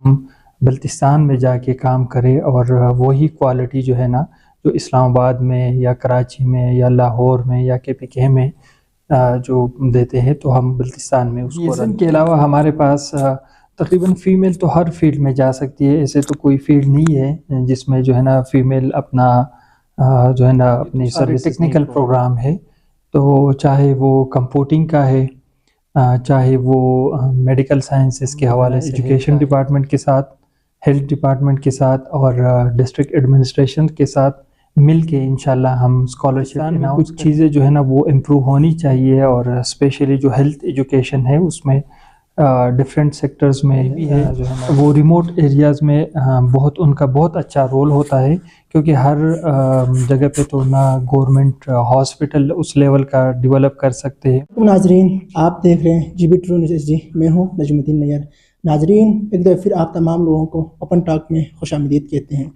ہم بلتستان میں جا کے کام کرے اور وہی کوالٹی جو ہے نا جو اسلام آباد میں یا کراچی میں یا لاہور میں یا KPK میں جو دیتے ہیں تو ہم بلتستان میں اس کو رن کے علاوہ ہمارے پاس تقریباً فیمیل تو ہر فیلڈ میں جا سکتی ہے. ایسے تو کوئی فیلڈ نہیں ہے جس میں جو ہے نا فیمیل اپنا جو ہے نا اپنی سروس ٹیکنیکل پروگرام ہے، تو چاہے وہ کمپیوٹنگ کا ہے، چاہے وہ میڈیکل سائنسز کے حوالے سے ایجوکیشن ڈپارٹمنٹ کے ساتھ، ہیلتھ ڈپارٹمنٹ کے ساتھ اور ڈسٹرکٹ ایڈمنسٹریشن کے ساتھ مل کے انشاءاللہ ہم اسکالرشپ میں کچھ چیزیں جو ہے نا وہ امپروو ہونی چاہیے، اور اسپیشلی جو ہیلتھ ایجوکیشن ہے اس میں ڈفرینٹ سیکٹرز میں بھی ہے جو ہے نا وہ ریموٹ ایریاز میں بہت ان کا بہت اچھا رول ہوتا ہے، کیونکہ ہر جگہ پہ تو نہ گورنمنٹ ہاسپٹل اس لیول کا ڈیولپ کر سکتے ہیں. ناظرین، آپ دیکھ رہے ہیں GB ٹرو نیوز SG، میں ہوں نجم الدین نیار. ناظرین، ایک دفعہ پھر آپ تمام لوگوں کو اوپن ٹاک میں خوش آمدید کہتے ہیں.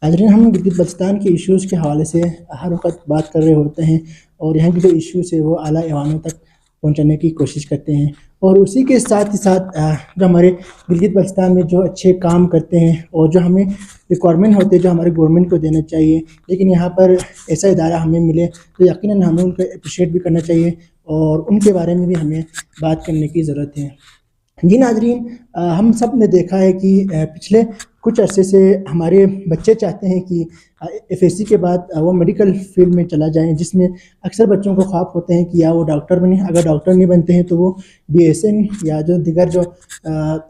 ناظرین، ہم گلگت بلتستان کے ایشوز کے حوالے سے ہر وقت بات کر رہے ہوتے ہیں، اور یہاں کے جو ایشوز ہے وہ اعلیٰ ایوانوں تک پہنچانے کی کوشش کرتے ہیں، اور اسی کے ساتھ ہی ساتھ جو ہمارے گلگت بلتستان میں جو اچھے کام کرتے ہیں اور جو ہمیں ریکوائرمنٹ ہوتے ہیں جو ہمارے گورنمنٹ کو دینا چاہیے، لیکن یہاں پر ایسا ادارہ ہمیں ملے تو یقیناً ہمیں ان کو اپریشیٹ بھی کرنا چاہیے اور ان کے بارے میں بھی ہمیں بات کرنے کی ضرورت ہے. جی ناظرین، ہم سب نے دیکھا ہے کہ پچھلے کچھ عرصے سے ہمارے بچے چاہتے ہیں کہ FSC کے بعد وہ میڈیکل فیلڈ میں چلا جائیں، جس میں اکثر بچوں کو خواب ہوتے ہیں کہ یا وہ ڈاکٹر بنیں، اگر ڈاکٹر نہیں بنتے ہیں تو وہ BSN یا جو دیگر جو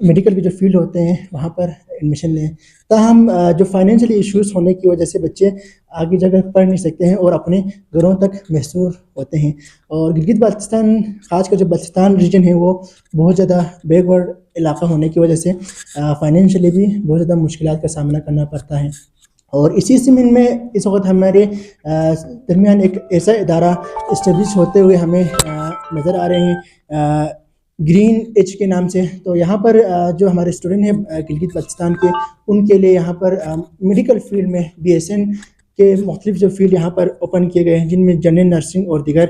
میڈیکل کے جو فیلڈ ہوتے ہیں وہاں پر ایڈمیشن لیں. تاہم جو فائنینشلی ایشوز ہونے کی وجہ سے بچے آگے جا کر پڑھ نہیں سکتے ہیں اور اپنے گھروں تک محصور ہوتے ہیں. اور گلگت بلتستان، خاص کر جو بلتستان ریجن ہے، وہ بہت زیادہ بیک ورڈ علاقہ ہونے کی وجہ سے فائنینشلی بھی بہت زیادہ مشکلات کا سامنا کرنا پڑتا ہے. اور اسی زمین میں اس وقت ہمارے درمیان ایک ایسا ادارہ اسٹیبلش ہوتے ہوئے ہمیں نظر آ رہے ہیں گرین ایج کے نام سے. تو یہاں پر جو ہمارے اسٹوڈنٹ ہیں گلگت بلتستان کے، ان کے لیے یہاں پر میڈیکل فیلڈ میں BSN کے مختلف جو فیلڈ یہاں پر اوپن کیے گئے ہیں، جن میں جنرل نرسنگ اور دیگر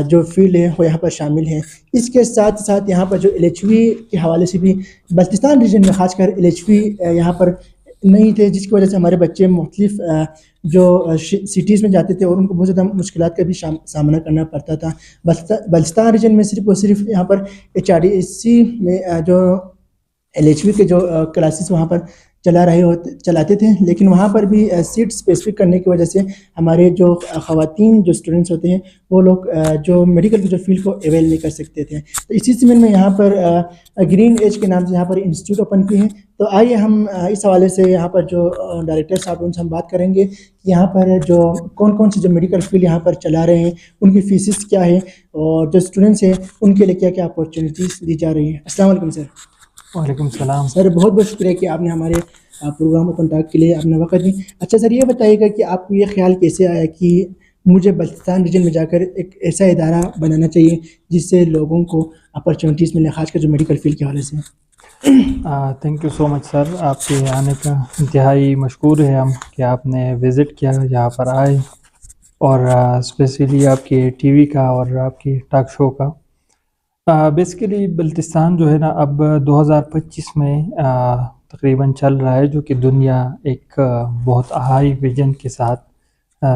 جو فیلڈ ہیں وہ یہاں پر شامل ہیں. اس کے ساتھ ساتھ یہاں پر جو LHV کے حوالے سے بھی بلتستان ریجن میں خاص کر LHV یہاں پر نہیں تھے، جس کی وجہ سے ہمارے بچے مختلف جو سٹیز میں جاتے تھے اور ان کو بہت زیادہ مشکلات کا بھی سامنا کرنا پڑتا تھا. بلتستان ریجن میں صرف اور صرف یہاں پر HRDC میں جو LHV کے جو کلاسز وہاں پر چلاتے تھے، لیکن وہاں پر بھی سیٹ اسپیسیفک کرنے کی وجہ سے ہمارے جو خواتین جو اسٹوڈنٹس ہوتے ہیں وہ لوگ جو میڈیکل کی جو فیلڈ کو اویل نہیں کر سکتے تھے. تو اسی زمین میں یہاں پر گرین ایج کے نام سے یہاں پر انسٹیٹیوٹ اوپن کیے ہیں. تو آئیے ہم اس حوالے سے یہاں پر جو ڈائریکٹر صاحب ان سے ہم بات کریں گے کہ یہاں پر جو کون سے جو میڈیکل فیلڈ یہاں پر چلا رہے ہیں، ان کی فیسز کیا ہے، اور جو اسٹوڈنٹس ہیں ان کے لیے کیا کیا اپورچونیٹیز دی جا رہی ہیں. السلام علیکم سر. وعلیکم السلام سر، بہت بہت شکریہ کہ آپ نے ہمارے پروگرام کو کنٹیکٹ کے لیے اپنا وقت دی. اچھا سر، یہ بتائیے گا کہ آپ کو یہ خیال کیسے آیا کہ مجھے بلتستان ریجن میں جا کر ایک ایسا ادارہ بنانا چاہیے جس سے لوگوں کو اپرچونیٹیز ملیں، خاص کر جو میڈیکل فیلڈ کے حوالے سے؟ تھینک یو سو مچ سر، آپ کے آنے کا انتہائی مشکور ہے ہم کہ آپ نے وزٹ کیا، یہاں پر آئے، اور اسپیشلی آپ کے TV کا اور آپ کی ٹاک شو کا. بیسیکلی بلتستان جو ہے نا اب 2025 میں تقریباً چل رہا ہے، جو کہ دنیا ایک بہت ہائی ویژن کے ساتھ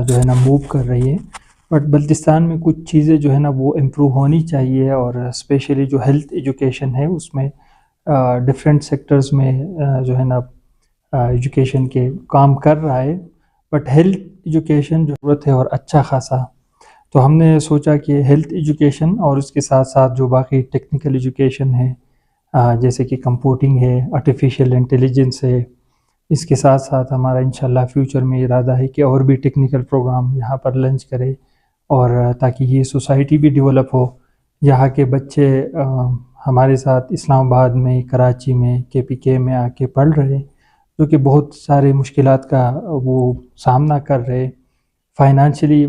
جو ہے نا موو کر رہی ہے. بٹ بلتستان میں کچھ چیزیں جو ہے نا وہ امپروو ہونی چاہیے، اور اسپیشلی جو ہیلتھ ایجوکیشن ہے اس میں ڈفرینٹ سیکٹرز میں جو ہے نا ایجوکیشن کے کام کر رہا ہے. بٹ ہیلتھ ایجوکیشن ضرورت ہے اور اچھا خاصا. تو ہم نے سوچا کہ ہیلتھ ایجوکیشن اور اس کے ساتھ ساتھ جو باقی ٹیکنیکل ایجوکیشن ہے، جیسے کہ کمپیوٹنگ ہے، آرٹیفیشیل انٹیلیجنس ہے، اس کے ساتھ ساتھ ہمارا انشاءاللہ فیوچر میں ارادہ ہے کہ اور بھی ٹیکنیکل پروگرام یہاں پر لانچ کرے، اور تاکہ یہ سوسائٹی بھی ڈیولپ ہو. یہاں کے بچے ہمارے ساتھ اسلام آباد میں، کراچی میں، KPK میں آ کے پڑھ رہے، جو کہ بہت سارے مشکلات کا وہ سامنا کر رہے. فائنانشلی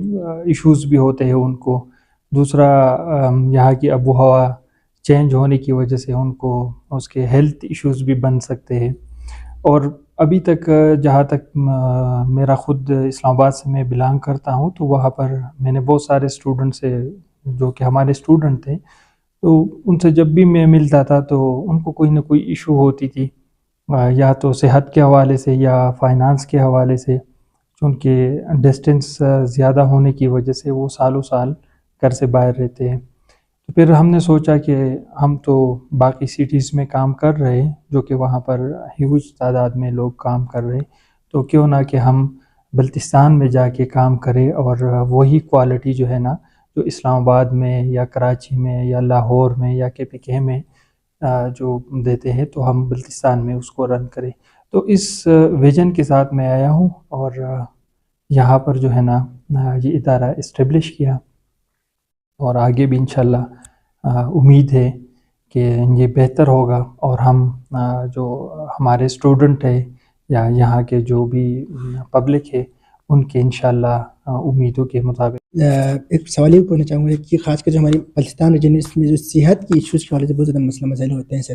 ایشوز بھی ہوتے ہیں ان کو. دوسرا، یہاں کی آب و ہوا چینج ہونے کی وجہ سے ان کو اس کے ہیلتھ ایشوز بھی بن سکتے ہیں. اور ابھی تک جہاں تک میرا خود اسلام آباد سے میں بلانگ کرتا ہوں، تو وہاں پر میں نے بہت سارے اسٹوڈنٹ سے جو کہ ہمارے اسٹوڈنٹ تھے، تو ان سے جب بھی میں ملتا تھا تو ان کو کوئی نہ کوئی ایشو ہوتی تھی. یا تو صحت کے حوالے سے یا فائنانس کے حوالے سے، چونکہ ڈسٹینس زیادہ ہونے کی وجہ سے وہ سالوں سال گھر سے باہر رہتے ہیں۔ تو پھر ہم نے سوچا کہ ہم تو باقی سٹیز میں کام کر رہے ہیں، جو کہ وہاں پر ہیوج تعداد میں لوگ کام کر رہے، تو کیوں نہ کہ ہم بلتستان میں جا کے کام کریں اور وہی کوالٹی جو ہے نا، جو اسلام آباد میں یا کراچی میں یا لاہور میں یا KPK میں جو دیتے ہیں، تو ہم بلتستان میں اس کو رن کریں۔ تو اس ویژن کے ساتھ میں آیا ہوں اور یہاں پر جو ہے نا یہ ادارہ اسٹیبلش کیا، اور آگے بھی انشاءاللہ امید ہے کہ یہ بہتر ہوگا، اور ہم جو ہمارے اسٹوڈنٹ ہے یا یہاں کے جو بھی پبلک ہے ان کے انشاءاللہ امیدوں کے مطابق۔ ایک سوال یہ پوچھنا چاہوں گا کہ خاص کر جو ہماری بلتستان ریجن اس میں جو صحت کی ایشوز کے حوالے سے بہت زیادہ مسئلہ مسائل ہوتے ہیں سر،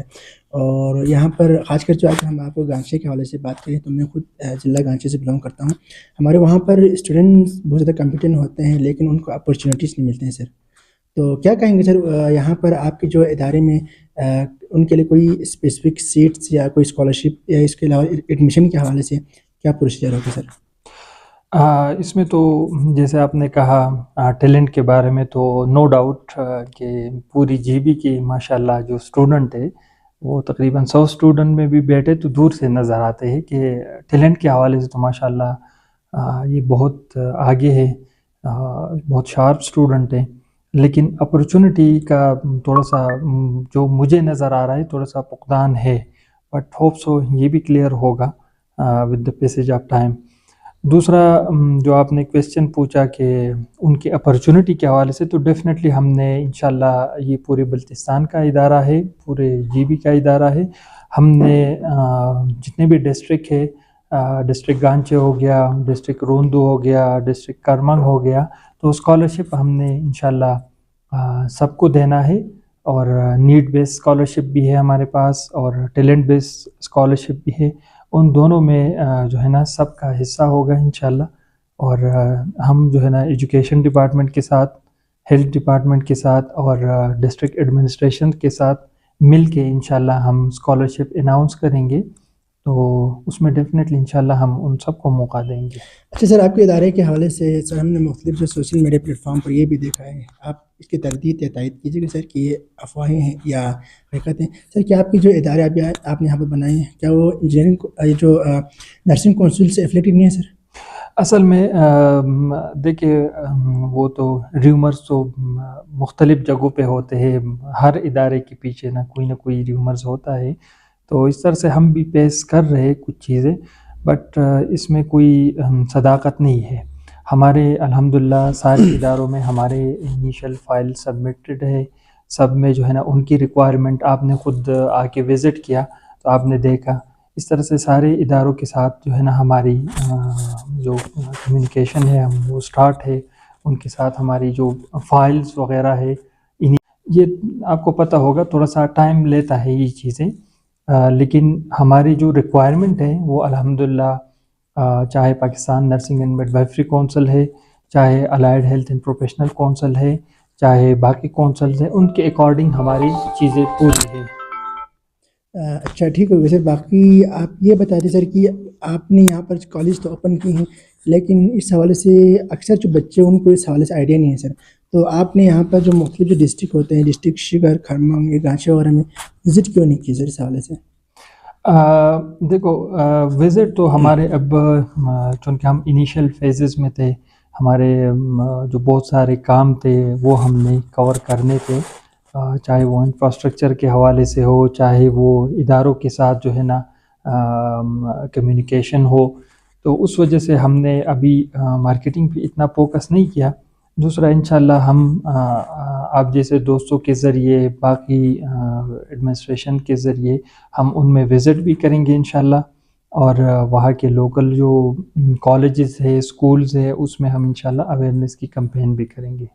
اور یہاں پر خاص کر جو اگر ہم آپ کو گانچے کے حوالے سے بات کریں تو میں خود ضلع گانچے سے بلانگ کرتا ہوں۔ ہمارے وہاں پر اسٹوڈنٹس بہت زیادہ کمپیٹنٹ ہوتے ہیں لیکن ان کو اپرچونیٹیز نہیں ملتے ہیں سر، تو کیا کہیں گے سر یہاں پر آپ کے جو ادارے میں ان کے لیے کوئی اسپیسیفک سیٹس یا کوئی اسکالرشپ یا اس کے علاوہ ایڈمیشن کے حوالے سے کیا پروسیجر ہوگا سر؟ اس میں تو جیسے آپ نے کہا ٹیلنٹ کے بارے میں، تو نو ڈاؤٹ کہ پوری GB کی ماشاءاللہ جو اسٹوڈنٹ ہے وہ تقریباً 100 اسٹوڈنٹ میں بھی بیٹھے تو دور سے نظر آتے ہیں کہ ٹیلنٹ کے حوالے سے تو ماشاءاللہ یہ بہت آگے ہے، بہت شارپ اسٹوڈنٹ ہیں، لیکن اپرچونٹی کا تھوڑا سا جو مجھے نظر آ رہا ہے تھوڑا سا فقدان ہے، بٹ ہوپ سو یہ بھی کلیئر ہوگا with the passage of time. دوسرا جو آپ نے کویسچن پوچھا کہ ان کے اپرچونٹی کے حوالے سے، تو ڈیفینیٹلی ہم نے انشاءاللہ یہ پورے بلتستان کا ادارہ ہے، پورے GB کا ادارہ ہے، ہم نے جتنے بھی ڈسٹرکٹ ہے، ڈسٹرکٹ گانچے ہو گیا، ڈسٹرکٹ روندو ہو گیا، ڈسٹرکٹ کرمنگ ہو گیا، تو اسکالرشپ ہم نے انشاءاللہ سب کو دینا ہے، اور نیڈ بیس اسکالرشپ بھی ہے ہمارے پاس اور ٹیلنٹ بیس اسکالرشپ بھی ہے، ان دونوں میں جو ہے نا سب کا حصہ ہوگا انشاءاللہ، اور ہم جو ہے نا ایجوکیشن ڈپارٹمنٹ کے ساتھ، ہیلتھ ڈپارٹمنٹ کے ساتھ اور ڈسٹرکٹ ایڈمنسٹریشن کے ساتھ مل کے انشاءاللہ ہم اسکالرشپ اناؤنس کریں گے، تو اس میں ڈیفینیٹلی انشاءاللہ ہم ان سب کو موقع دیں گے۔ اچھا سر، آپ کے ادارے کے حوالے سے سر ہم نے مختلف جو سوشل میڈیا پلیٹ فارم پر یہ بھی دیکھا ہے، آپ اس کی تردید یا تائید کیجیے گا سر کہ یہ افواہیں ہیں یا حقیقت ہیں؟ سر کیا آپ کی جو ادارے ابھی آپ نے یہاں پر بنائے ہیں کیا وہ انجینئرنگ جو نرسنگ کونسل سے ایفلیٹڈ نہیں ہے سر؟ اصل میں دیکھیے وہ تو ریومرز تو مختلف جگہوں پہ ہوتے ہیں، ہر ادارے کے پیچھے نہ کوئی ریومرز ہوتا ہے، تو اس طرح سے ہم بھی پیش کر رہے کچھ چیزیں، بٹ اس میں کوئی صداقت نہیں ہے۔ ہمارے الحمدللہ سارے اداروں میں ہمارے انیشل فائل سبمٹڈ ہے، سب میں جو ہے نا ان کی ریکوائرمنٹ آپ نے خود آ کے وزٹ کیا تو آپ نے دیکھا، اس طرح سے سارے اداروں کے ساتھ جو ہے نا ہماری جو کمیونیکیشن ہے وہ سٹارٹ ہے، ان کے ساتھ ہماری جو فائلز وغیرہ ہے، یہ آپ کو پتہ ہوگا تھوڑا سا ٹائم لیتا ہے یہ چیزیں، لیکن ہماری جو ریکوائرمنٹ ہے وہ الحمدللہ چاہے Pakistan nursing and midwifery council ہے، چاہے allied health and professional council ہے، چاہے باقی کونسلز ہیں، ان کے اکارڈنگ ہماری چیزیں پوری ہیں۔ اچھا ٹھیک ہوگا سر، باقی آپ یہ بتا دیں سر کہ آپ نے یہاں پر کالج تو اوپن کی ہیں لیکن اس حوالے سے اکثر جو بچے ان کو اس حوالے سے آئیڈیا نہیں ہے سر، تو آپ نے یہاں پر جو مختلف جو ڈسٹرکٹ ہوتے ہیں، ڈسٹرکٹ شگر، کھرمنگ، گانچے وغیرہ میں وزٹ کیوں نہیں کی سر اس حوالے سے؟ دیکھو وزٹ تو ہمارے اب چونکہ ہم انیشیل فیزز میں تھے، ہمارے جو بہت سارے کام تھے وہ ہم نے کور کرنے تھے، چاہے وہ انفراسٹرکچر کے حوالے سے ہو، چاہے وہ اداروں کے ساتھ جو ہے نا کمیونیکیشن ہو، تو اس وجہ سے ہم نے ابھی مارکیٹنگ پہ اتنا فوکس نہیں کیا۔ دوسرا انشاءاللہ ہم آپ جیسے دوستوں کے ذریعے، باقی ایڈمنسٹریشن کے ذریعے ہم ان میں وزٹ بھی کریں گے انشاءاللہ، اور وہاں کے لوکل جو کالجز ہے، سکولز ہے، اس میں ہم انشاءاللہ اویئرنیس کی کمپین بھی کریں گے۔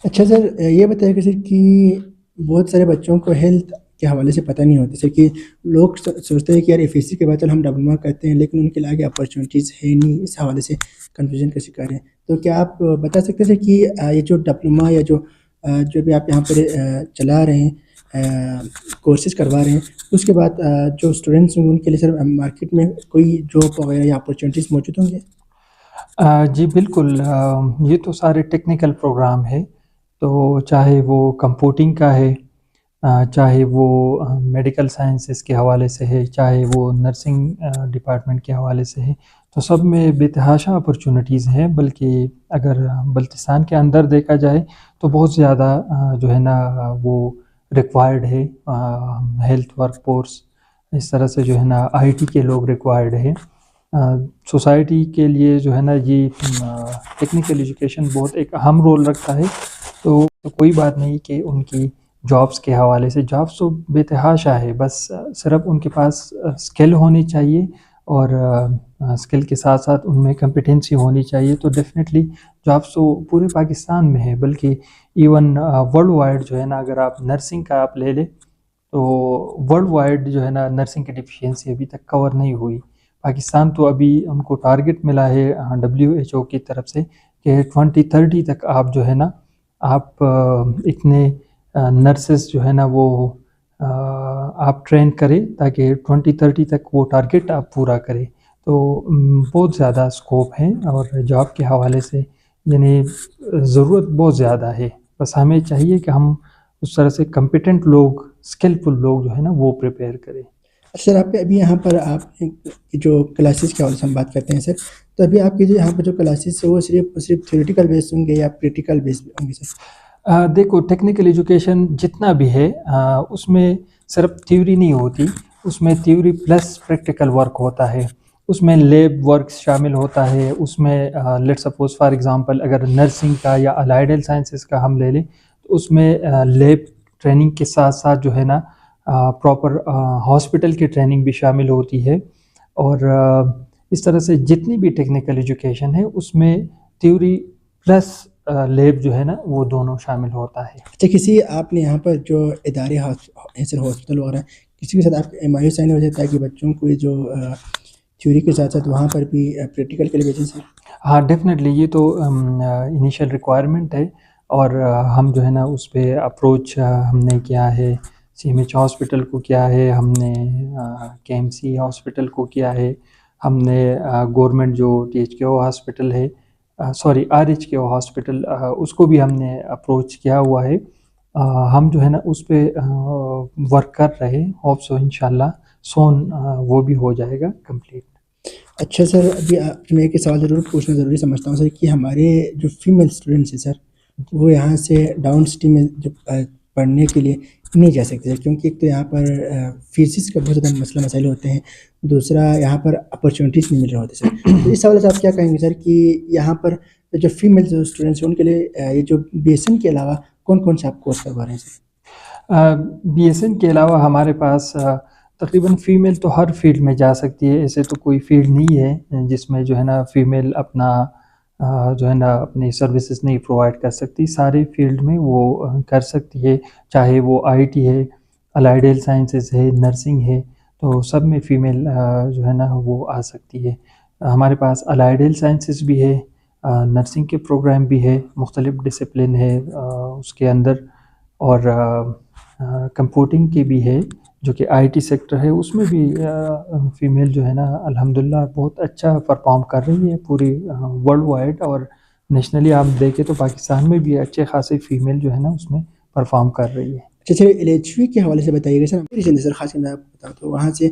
اچھا سر، یہ بتائیں کہ سر کہ بہت سارے بچوں کو ہیلتھ کے حوالے سے پتہ نہیں ہوتا سر، کہ لوگ سوچتے ہیں کہ یار FSC کے بعد چل ہم ڈپلوما کرتے ہیں لیکن ان کے لیے آگے اپرچونیٹیز ہے نہیں، اس حوالے سے کنفیوژن کا شکار ہیں، تو کیا آپ بتا سکتے ہیں کہ یہ جو ڈپلوما یا جو بھی آپ یہاں پر چلا رہے ہیں کورسز کروا رہے ہیں، اس کے بعد جو اسٹوڈنٹس ہیں ان کے لیے سر مارکیٹ میں کوئی جاب وغیرہ یا اپرچونیٹیز موجود ہوں گے؟ جی بالکل، یہ تو سارے ٹیکنیکل پروگرام ہے، تو چاہے وہ کمپیوٹنگ کا ہے، چاہے وہ میڈیکل سائنسز کے حوالے سے ہے، چاہے وہ نرسنگ ڈپارٹمنٹ کے حوالے سے ہے، تو سب میں بے تحاشا اپرچونیٹیز ہیں، بلکہ اگر بلتستان کے اندر دیکھا جائے تو بہت زیادہ جو ہے نا وہ ریکوائرڈ ہے، ہیلتھ ورک فورس اس طرح سے جو ہے نا آئی ٹی کے لوگ ریکوائرڈ ہے۔ سوسائٹی کے لیے جو ہے نا یہ ٹیکنیکل ایجوکیشن بہت ایک اہم رول رکھتا ہے، تو کوئی بات نہیں کہ ان کی جابس کے حوالے سے، جابس تو بے تحاشا ہے، بس صرف ان کے پاس اسکل ہونی چاہیے، اور اسکل کے ساتھ ساتھ ان میں کمپیٹنسی ہونی چاہیے، تو ڈیفینیٹلی جابس تو پورے پاکستان میں ہے، بلکہ ایون ورلڈ وائڈ جو ہے نا اگر آپ نرسنگ کا آپ لے لیں تو ورلڈ وائڈ جو ہے نا نرسنگ کی ڈیفیشینسی ابھی تک کور نہیں ہوئی۔ پاکستان تو ابھی ان کو ٹارگٹ ملا ہے WHO کی طرف سے کہ 2030 تک آپ جو ہے نا آپ اتنے نرسز جو ہے نا وہ آپ ٹرین کریں تاکہ 2030 تک وہ ٹارگٹ آپ پورا کریں، تو بہت زیادہ اسکوپ ہے، اور جاب کے حوالے سے یعنی ضرورت بہت زیادہ ہے، بس ہمیں چاہیے کہ ہم اس طرح سے کمپیٹنٹ لوگ، اسکلفل لوگ جو ہے نا وہ پریپیئر کریں۔ سر آپ ابھی یہاں پر آپ جو کلاسز کے حوالے سے ہم بات کرتے ہیں سر، تو ابھی آپ کی جو یہاں پر جو کلاسز ہیں وہ صرف تھیوریٹیکل بیس ہوں گے یا پریکٹیکل بیس ہوں گے سر؟ دیکھو ٹیکنیکل ایجوکیشن جتنا بھی ہے اس میں صرف تھیوری نہیں ہوتی، اس میں تھیوری پلس پریکٹیکل ورک ہوتا ہے، اس میں لیب ورک شامل ہوتا ہے، اس میں لیٹ سپوز فار ایگزامپل اگر نرسنگ کا یا الائیڈل سائنسز کا ہم لے لیں تو اس میں لیب ٹریننگ کے ساتھ ساتھ جو ہے نا پراپر ہاسپٹل کی ٹریننگ بھی شامل ہوتی ہے، اور اس طرح سے جتنی بھی ٹیکنیکل ایجوکیشن ہے اس میں تھیوری پلس لیب جو ہے نا وہ دونوں شامل ہوتا ہے۔ اچھا، کسی آپ نے یہاں پر جو ادارے ہیں سر ہاسپٹل وغیرہ، کسی کے ساتھ آپ MOU سائن ہو جاتا ہے کہ بچوں کو جو تھیوری کے ساتھ ساتھ وہاں پر بھی پریکٹیکل کے لیے بھیجیں سر؟ ہاں ڈیفینیٹلی، یہ تو انیشیل ریکوائرمنٹ ہے، اور ہم جو ہے نا اس پہ اپروچ ہم نے کیا ہے، CMH ہاسپٹل کو کیا ہے، ہم نے KMC ہاسپٹل کو کیا ہے، ہم نے گورنمنٹ جو THKO ہاسپٹل ہے، سوری RHKO ہاسپٹل، اس کو بھی ہم نے اپروچ کیا ہوا ہے، ہم جو ہے نا اس پہ ورک کر رہے ہیں، ہوپ سو انشاءاللہ سون وہ بھی ہو جائے گا کمپلیٹ۔ اچھا سر، ابھی میں ایک سوال ضرور پوچھنا ضروری سمجھتا ہوں سر کہ ہمارے جو فیمیل اسٹوڈنٹس ہیں سر وہ یہاں سے ڈاؤن سٹی میں جو پڑھنے کے لیے نہیں جا سکتے سر، کیونکہ ایک تو یہاں پر فیسز کا بہت زیادہ مسئلہ مسائل ہوتے ہیں، دوسرا یہاں پر اپرچونیٹیز نہیں مل رہے ہوتے سر، تو اس حوالے سے آپ کیا کہیں گے سر کہ یہاں پر جو فیمیل جو اسٹوڈنٹس ہیں ان کے لیے یہ جو BSN کے علاوہ کون کون سے آپ کورس کروا رہے ہیں سر؟ BSN کے علاوہ ہمارے پاس تقریباً فیمیل تو ہر فیلڈ میں جا سکتی ہے، ایسے تو کوئی فیلڈ نہیں ہے جس میں جو ہے نا فیمیل اپنا جو ہے نا اپنی سروسز نہیں پرووائڈ کر سکتی، سارے فیلڈ میں وہ کر سکتی ہے، چاہے وہ IT ہے، الائیڈل سائنسز ہے، نرسنگ ہے، تو سب میں فیمیل جو ہے نا وہ آ سکتی ہے۔ ہمارے پاس الائیڈل سائنسز بھی ہے، نرسنگ کے پروگرام بھی ہے، مختلف ڈسپلن ہے اس کے اندر، اور کمپیوٹنگ کی بھی ہے جو کہ IT سیکٹر ہے، اس میں بھی فیمیل جو ہے نا الحمدللہ بہت اچھا پرفارم کر رہی ہے پوری ورلڈ وائڈ، اور نیشنلی آپ دیکھیں تو پاکستان میں بھی اچھے خاصے فیمیل جو ہے نا اس میں پرفارم کر رہی ہے۔ اچھا سر، LHV کے حوالے سے بتائیے گا سر، سر خاص میں آپ بتاؤں تو وہاں سے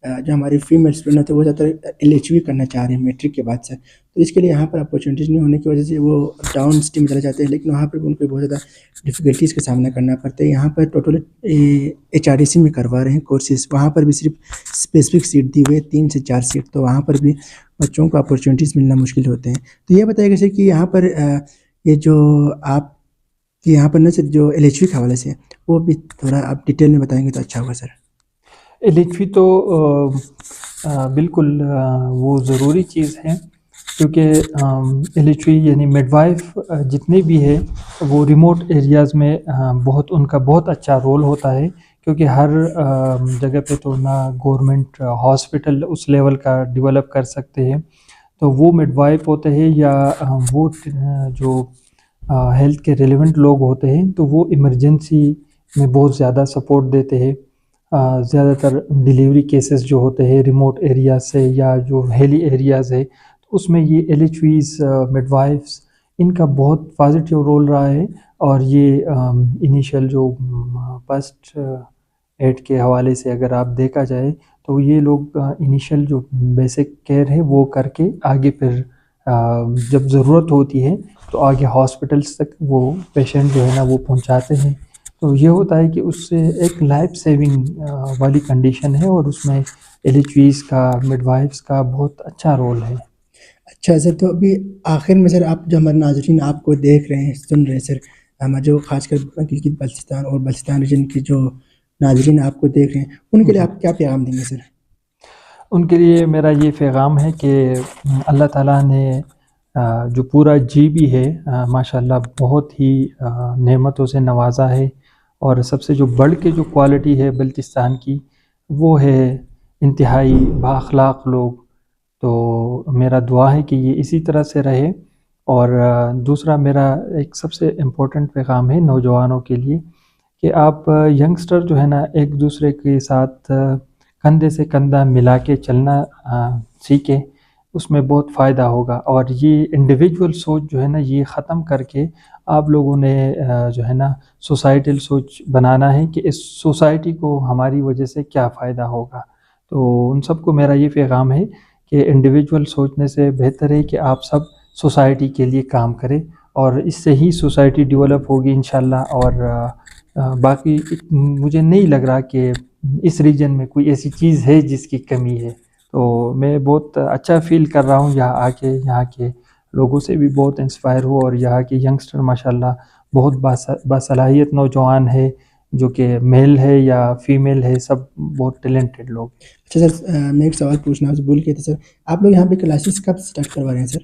جو ہماری فیمیل اسٹوڈنٹ ہوتے ہیں وہ زیادہ تر LHV کرنا چاہ رہے ہیں میٹرک کے بعد سے، تو اس کے لیے یہاں پر اپرچونیٹیز نہیں ہونے کی وجہ سے وہ ڈاؤن سٹی میں چلے جاتے ہیں، لیکن وہاں پر ان کو بہت زیادہ ڈفیکلٹیز کا سامنا کرنا پڑتا ہے۔ یہاں پر ٹوٹل HRDC میں کروا رہے ہیں کورسز، وہاں پر بھی صرف اسپیسیفک سیٹ دی ہوئے 3 سے 4 سیٹ، تو وہاں پر بھی بچوں کو اپرچونیٹیز ملنا مشکل ہوتے ہیں۔ تو یہ بتائیے گا سر کہ یہاں پر یہ جو آپ کہ یہاں پر نہ صرف جو LHV کے حوالے سے وہ بھی تھوڑا آپ ڈیٹیل میں بتائیں گے تو اچھا ہوگا سر۔ LHV تو بالکل وہ ضروری چیز ہے، کیونکہ LHV یعنی مڈ وائف جتنے بھی ہے وہ ریموٹ ایریاز میں بہت ان کا بہت اچھا رول ہوتا ہے، کیونکہ ہر جگہ پہ تو نہ گورنمنٹ ہاسپٹل اس لیول کا ڈیولپ کر سکتے ہیں، تو وہ مڈ وائف ہوتے ہیں یا وہ جو ہیلتھ کے ریلیونٹ لوگ ہوتے ہیں، تو وہ ایمرجنسی میں بہت زیادہ سپورٹ دیتے ہیں. زیادہ تر ڈیلیوری کیسز جو ہوتے ہیں ریموٹ ایریاز سے یا جو ہیلی ایریاز ہے تو اس میں یہ LHVs مڈ وائفس ان کا بہت پازیٹیو رول رہا ہے. اور یہ انیشیل جو فرسٹ ایڈ کے حوالے سے اگر آپ دیکھا جائے تو یہ لوگ انیشیل جو بیسک کیئر ہے وہ کر کے آگے پھر جب ضرورت ہوتی ہے تو آگے ہاسپٹلس تک وہ پیشنٹ جو ہے نا وہ پہنچاتے ہیں. تو یہ ہوتا ہے کہ اس سے ایک لائف سیونگ والی کنڈیشن ہے اور اس میں LHVs کا مڈ وائفس کا بہت اچھا رول ہے. اچھا سر، تو ابھی آخر میں سر آپ جو ہمارے ناظرین آپ کو دیکھ رہے ہیں سن رہے ہیں سر، ہمارے جو خاص کر گلگت بلتستان اور بلتستان ریجن کے جو ناظرین آپ کو دیکھ رہے ہیں ان کے لیے آپ کیا پیغام دیں گے سر؟ ان کے لیے میرا یہ پیغام ہے کہ اللہ تعالیٰ نے جو پورا GB ہے ماشاء اللہ بہت ہی نعمتوں سے نوازا ہے. اور سب سے جو بڑھ کے جو کوالٹی ہے بلتستان کی وہ ہے انتہائی بااخلاق لوگ. تو میرا دعا ہے کہ یہ اسی طرح سے رہے. اور دوسرا میرا ایک سب سے امپورٹنٹ پیغام ہے نوجوانوں کے لیے کہ آپ ینگسٹر جو ہے نا ایک دوسرے کے ساتھ کندھے سے کندھا ملا کے چلنا سیکھیں، اس میں بہت فائدہ ہوگا. اور یہ انڈیویجول سوچ جو ہے نا یہ ختم کر کے آپ لوگوں نے جو ہے نا سوسائٹل سوچ بنانا ہے کہ اس سوسائٹی کو ہماری وجہ سے کیا فائدہ ہوگا. تو ان سب کو میرا یہ پیغام ہے کہ انڈیویجول سوچنے سے بہتر ہے کہ آپ سب سوسائٹی کے لیے کام کریں اور اس سے ہی سوسائٹی ڈیولپ ہوگی انشاءاللہ. اور باقی مجھے نہیں لگ رہا کہ اس ریجن میں کوئی ایسی چیز ہے جس کی کمی ہے. تو میں بہت اچھا فیل کر رہا ہوں یہاں آ کے، یہاں کے لوگوں سے بھی بہت انسپائر ہوں. اور یہاں کے ینگسٹر ماشاءاللہ بہت باصلاحیت نوجوان ہے جو کہ میل ہے یا فیمیل ہے، سب بہت ٹیلنٹڈ لوگ. اچھا سر، میں ایک سوال پوچھنا بھول گیا تھا سر، آپ لوگ یہاں پہ کلاسز کب اسٹارٹ کروا رہے ہیں سر؟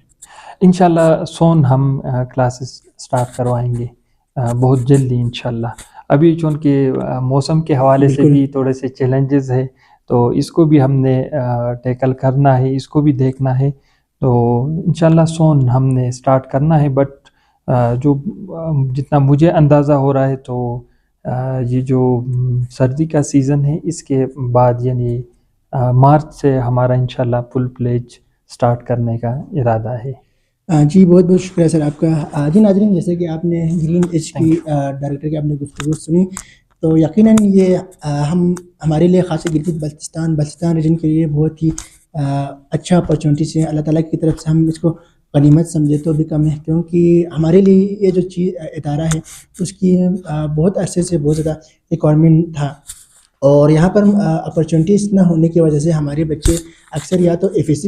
انشاءاللہ سون ہم کلاسز سٹارٹ کروائیں گے بہت جلدی انشاءاللہ. ابھی چونکہ موسم کے حوالے سے بھی تھوڑے سے چیلنجز ہے تو اس کو بھی ہم نے ٹیکل کرنا ہے، اس کو بھی دیکھنا ہے. تو انشاءاللہ سون ہم نے سٹارٹ کرنا ہے. بٹ جو جتنا مجھے اندازہ ہو رہا ہے تو یہ جو سردی کا سیزن ہے اس کے بعد یعنی مارچ سے ہمارا انشاءاللہ فل پلیج سٹارٹ کرنے کا ارادہ ہے. جی بہت بہت شکریہ سر آپ کا. جی ناظرین، جیسے کہ آپ نے گرین ایج کی ڈائریکٹر کی آپ نے گفتگو سنی تو یقیناً یہ ہمارے لیے خاص گلگت بلتستان ریجن کے لیے بہت ہی اچھا اپرچونیٹیز ہے. اللہ تعالیٰ کی طرف سے ہم اس کو غنیمت سمجھے تو بھی کم ہے، کیونکہ ہمارے لیے یہ جو ادارہ ہے اس کی بہت عرصے سے بہت زیادہ ریکوائرمنٹ تھا. اور یہاں پر اپرچونیٹیز نہ ہونے کی وجہ سے ہمارے بچے اکثر یا تو FSC